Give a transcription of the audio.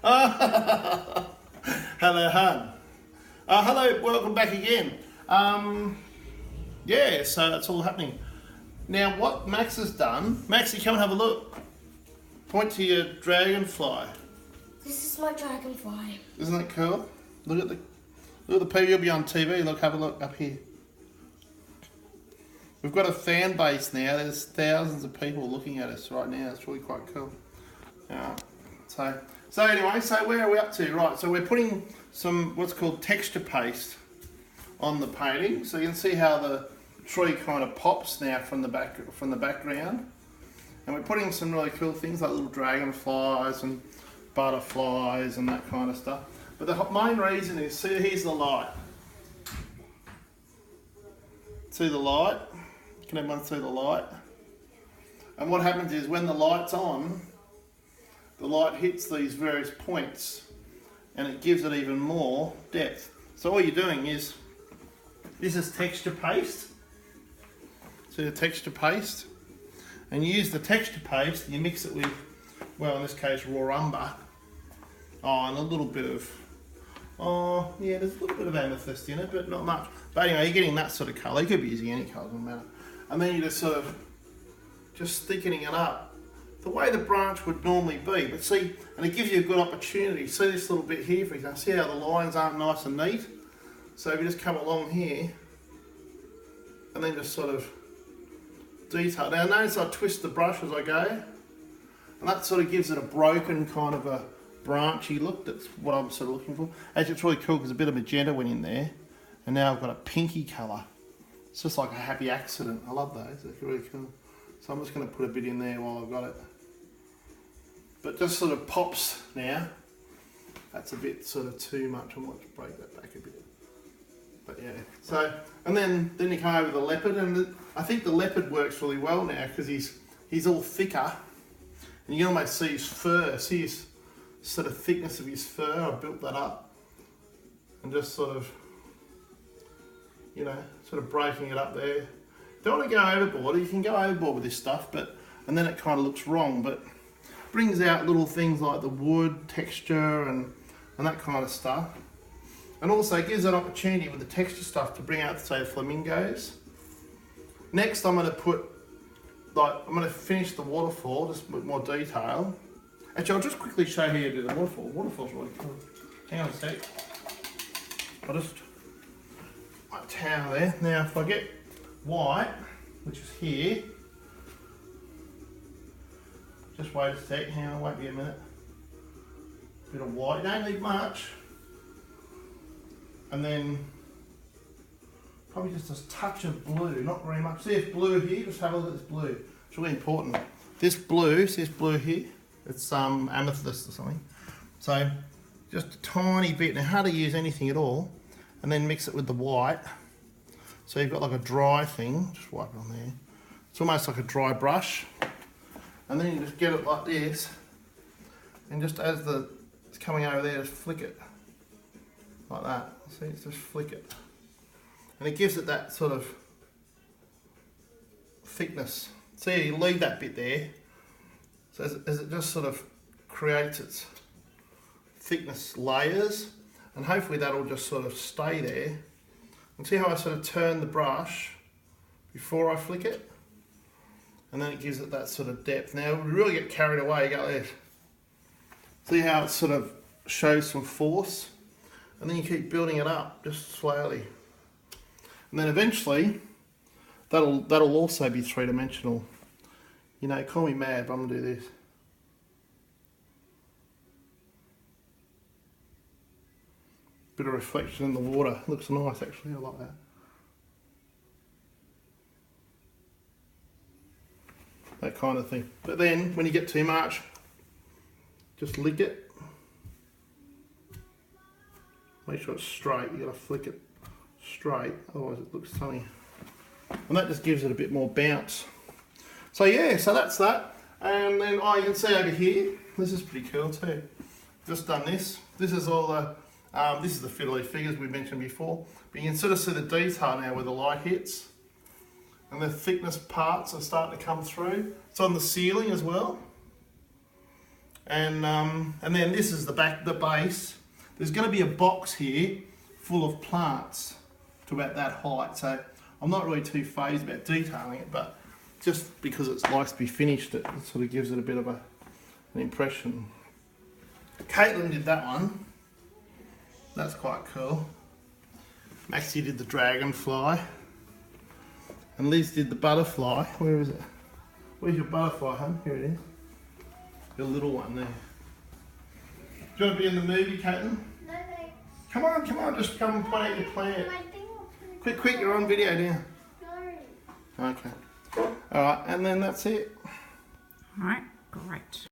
Hello, hon. Hello, welcome back again. Yeah, so it's all happening. Now, what Max has done, Maxie, come and have a look. Point to your dragonfly. This is my dragonfly. Isn't that cool? Look at the people. You'll be on TV. Look, have a look up here. We've got a fan base now. There's thousands of people looking at us right now. It's really quite cool. So anyway, so where are we up to? Right, so we're putting some what's called texture paste on the painting. So you can see how the tree kind of pops now from the background. And we're putting some really cool things like little dragonflies and butterflies and that kind of stuff. But the main reason is, see, here's the light. See the light? Can everyone see the light? And what happens is when the light's on, the light hits these various points and it gives it even more depth. So all you're doing is, this is texture paste. See the texture paste? And you use the texture paste and you mix it with, well, in this case, raw umber. And a little bit of, yeah, there's a little bit of amethyst in it, but not much. But anyway, you're getting that sort of colour. You could be using any colour, doesn't matter. And then you're just sort of, just thickening it up the way the branch would normally be. But see, and it gives you a good opportunity. See this little bit here, for example. See how the lines aren't nice and neat? So if you just come along here, and then just sort of detail. Now notice I twist the brush as I go, and that sort of gives it a broken kind of a branchy look. That's what I'm sort of looking for. Actually, it's really cool because a bit of magenta went in there, and now I've got a pinky colour. It's just like a happy accident. I love those. They're really cool. So I'm just going to put a bit in there while I've got it. But just sort of pops now. That's a bit sort of too much. I might break that back a bit. But yeah. So, and then you come over the leopard, and I think the leopard works really well now because he's all thicker, and you can almost see his fur. See his sort of thickness of his fur. I built that up, and just sort of, you know, sort of breaking it up there. Don't want to go overboard. You can go overboard with this stuff, and then it kind of looks wrong. But brings out little things like the wood texture and that kind of stuff. And also gives an opportunity with the texture stuff to bring out, say, the flamingos. Next, I'm going to finish the waterfall just with more detail. Actually, I'll just quickly show you how you do the waterfall. Waterfall's really cool. Hang on a sec. I'll just my towel there. Now, if I get white, which is here, just wait a sec. Hang on, won't be a minute. Bit of white. Don't need much. And then probably just a touch of blue, not very much. See this blue here? Just have a look at this blue. It's really important. This blue, see this blue here? It's amethyst or something. So just a tiny bit. Now, hardly use anything at all. And then mix it with the white. So you've got like a dry thing. Just wipe it on there. It's almost like a dry brush. And then you just get it like this. And just as it's coming over there, just flick it. Like that. See, it's just flick it. And it gives it that sort of thickness. See, you leave that bit there. So as it just sort of creates its thickness layers, and hopefully that'll just sort of stay there. And see how I sort of turn the brush before I flick it? And then it gives it that sort of depth. Now, we really get carried away, you go like this. See how it sort of shows some force? And then you keep building it up, just slowly. And then eventually, that'll also be three-dimensional. You know, call me mad, but I'm gonna do this. Bit of reflection in the water. Looks nice, actually. I like that. That kind of thing. But then, when you get too much, just lick it. Make sure it's straight. You gotta flick it straight, otherwise it looks funny. And that just gives it a bit more bounce. So yeah, so that's that. And then you can see over here, this is pretty cool too. Just done this. This is all the this is the fiddly figures we mentioned before. But you can sort of see the detail now where the light hits. And the thickness parts are starting to come through. It's on the ceiling as well. And then this is the base. There's going to be a box here full of plants to about that height. So I'm not really too phased about detailing it, but just because it likes to be finished, it sort of gives it a bit of an impression. Caitlin did that one. That's quite cool. Maxie did the dragonfly. And Liz did the butterfly. Where is it? Where's your butterfly, hon? Here it is. Your little one there. Do you want to be in the movie, Caitlin? No, thanks. Come on, just come and point out your plant. My thing will put it Quick, you're on video now. No. Okay. Alright, and then that's it. All right, great.